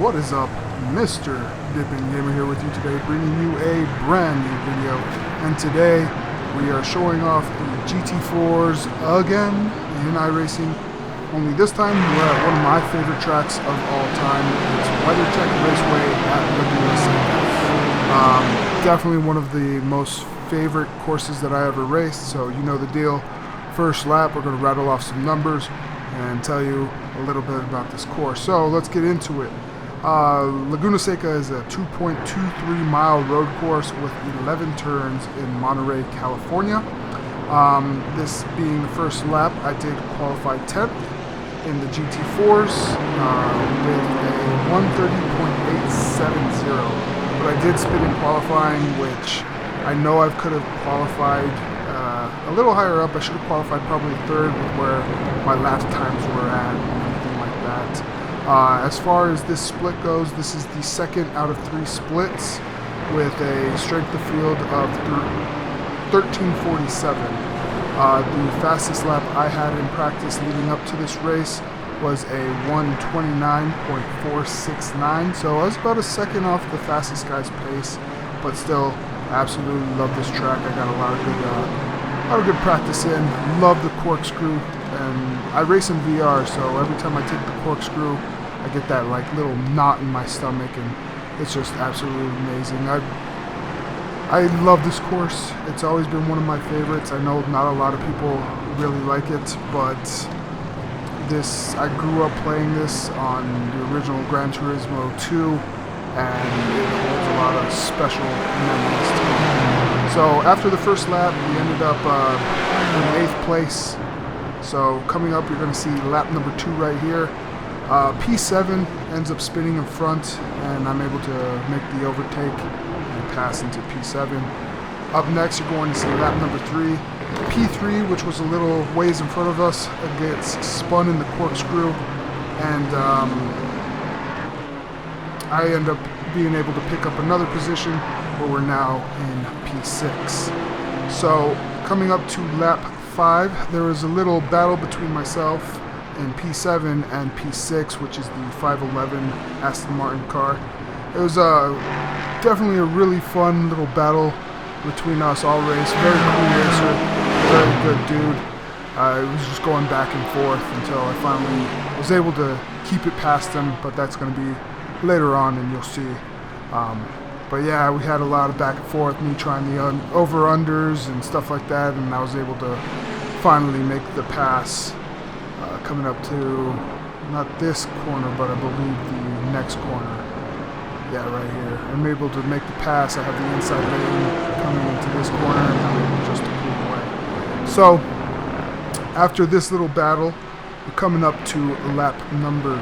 What is up? MrDippinGamer here with you today, bringing you a brand new video. And today we are showing off the GT4s again in iRacing. Only this time we're at one of my favorite tracks of all time. It's WeatherTech Raceway at Leguna Seca. Definitely one of the most favorite courses that I ever raced, so you know the deal. First lap, we're going to rattle off some numbers and tell you a little bit about this course. So let's get into it. Leguna Seca is a 2.23 mile road course with 11 turns in Monterey, California. This being the first lap, I did qualify 10th in the GT4s with a 130.870. But I did spin in qualifying, which I know I could have qualified a little higher up. I should have qualified probably third with where my lap times were at and everything like that. As far as this split goes, this is the second out of 3 splits with a strength of field of 1347. The fastest lap I had in practice leading up to this race was a 129.469, so I was about a second off the fastest guy's pace, but still absolutely love this track. I got a lot of good practice in. Love the corkscrew, and I race in VR, so every time I take the corkscrew I get that like little knot in my stomach, and it's just absolutely amazing. I love this course. It's always been one of my favorites. I know not a lot of people really like it, but I grew up playing this on the original Gran Turismo 2, and it holds a lot of special memories to me. So after the first lap, we ended up in 8th place. So coming up, you're going to see lap number 2 right here. P7 ends up spinning in front, and I'm able to make the overtake and pass into P7. Up next, you're going to see lap number 3. P3, which was a little ways in front of us, gets spun in the corkscrew, and I end up being able to pick up another position where we're now in P6. So coming up to lap 5, there was a little battle between myself in P7 and P6, which is the 511 Aston Martin car. It was definitely a really fun little battle between us all race. Very cool racer, very good dude. It was just going back and forth until I finally was able to keep it past him, but that's going to be later on and you'll see. But yeah, we had a lot of back and forth, me trying the over-unders and stuff like that, and I was able to finally make the pass coming up to, not this corner, but I believe the next corner. Yeah, right here. I'm able to make the pass. I have the inside lane coming into this corner, and I'm able just to pull away. So, after this little battle, we're coming up to lap number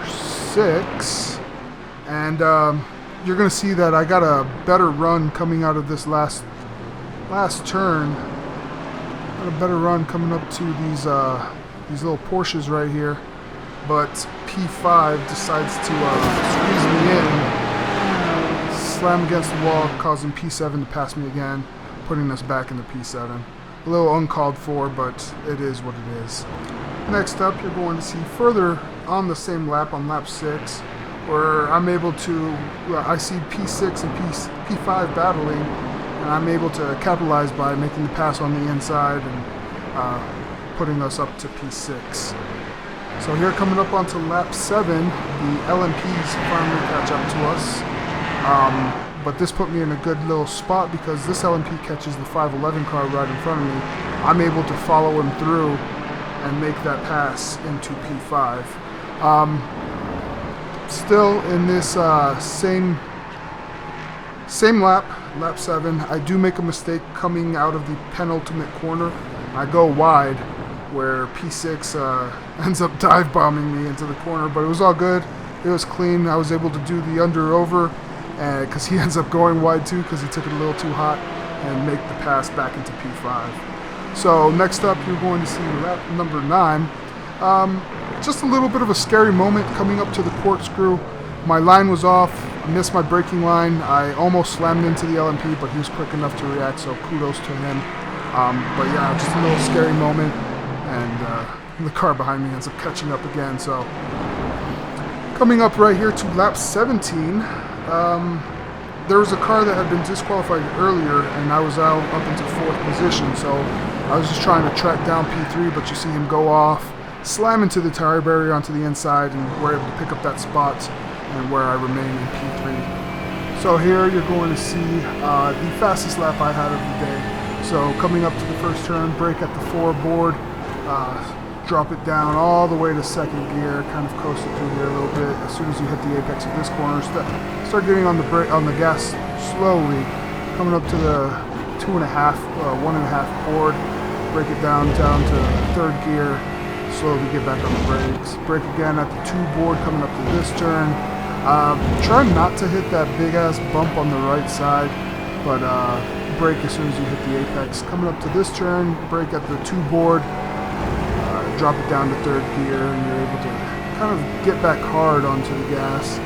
6, and you're going to see that I got a better run coming out of this last turn. Got a better run coming up to these little Porsches right here, but P5 decides to squeeze me in, slam against the wall, causing P7 to pass me again, putting us back into P7. A little uncalled for, but it is what it is. Next up, you're going to see further on the same lap, on lap 6, where I'm able to, I see P6 and P5 battling, and I'm able to capitalize by making the pass on the inside and putting us up to P6. So here coming up onto lap 7, the LMPs finally catch up to us. But this put me in a good little spot because this LMP catches the 511 car right in front of me. I'm able to follow him through and make that pass into P5. Still in this same lap 7, I do make a mistake coming out of the penultimate corner. I go wide, where P6 ends up dive bombing me into the corner, but it was all good. It was clean. I was able to do the under-over, because he ends up going wide too, because he took it a little too hot, and make the pass back into P5. So next up, you're going to see lap number 9. Just a little bit of a scary moment coming up to the corkscrew. My line was off. I missed my braking line. I almost slammed into the LMP, but he was quick enough to react, so kudos to him. But yeah, just a little scary moment, and the car behind me ends up catching up again. So Coming up right here to lap 17, there was a car that had been disqualified earlier, and I was out up into 4th position, so I was just trying to track down P3, but you see him go off, slam into the tire barrier onto the inside, and we're able to pick up that spot and where I remain in P3. So here you're going to see the fastest lap I had of the day. So coming up to the first turn, brake at the 4 board, drop it down all the way to 2nd gear, kind of coasted through here a little bit. As soon as you hit the apex of this corner, start getting on the gas slowly, coming up to the 1.5 board, brake it down to 3rd gear, slowly get back on the brakes, brake again at the 2 board, coming up to this turn. Try not to hit that big ass bump on the right side, but brake as soon as you hit the apex. Coming up to this turn, brake at the 2 board, drop it down to 3rd gear, and you're able to kind of get back hard onto the gas.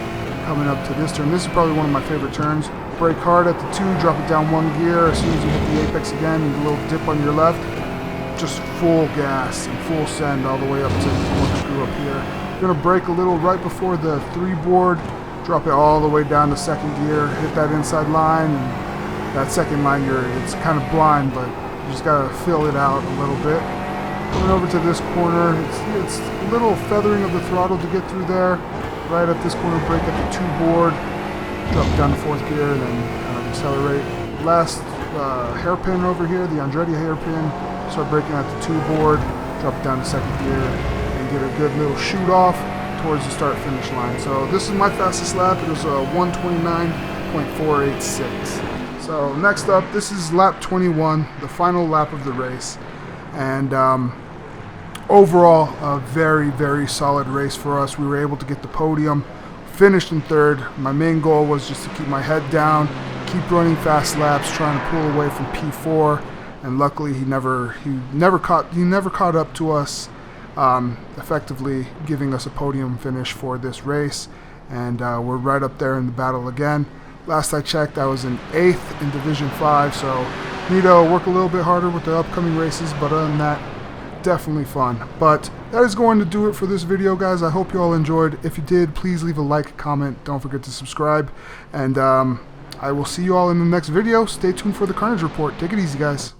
Coming up to this turn, this is probably one of my favorite turns. Brake hard at the 2, drop it down 1 gear. As soon as you hit the apex again, and a little dip on your left, just full gas and full send all the way up to the corkscrew up here. You're gonna brake a little right before the 3 board, drop it all the way down to 2nd gear, hit that inside line, and that 2nd line, it's kind of blind, but you just gotta fill it out a little bit. Coming over to this corner, it's a little feathering of the throttle to get through there. Right at this corner, brake at the 2 board, drop it down to 4th gear, and then kind of accelerate. Last hairpin over here, the Andretti hairpin, start braking at the 2 board, drop it down to 2nd gear, and get a good little shoot off towards the start-finish line. So this is my fastest lap. It was 1:29.486. So next up, this is lap 21, the final lap of the race. And overall, a very, very solid race for us. We were able to get the podium, finished in 3rd. My main goal was just to keep my head down, keep running fast laps, trying to pull away from P4. And luckily, he never caught up to us, effectively giving us a podium finish for this race. And we're right up there in the battle again. Last I checked, I was in 8th in Division 5, so need to work a little bit harder with the upcoming races, but other than that, definitely fun. But that is going to do it for this video, guys. I hope you all enjoyed. If you did, please leave a like, comment, don't forget to subscribe, and I will see you all in the next video. Stay tuned for the Carnage Report. Take it easy, guys.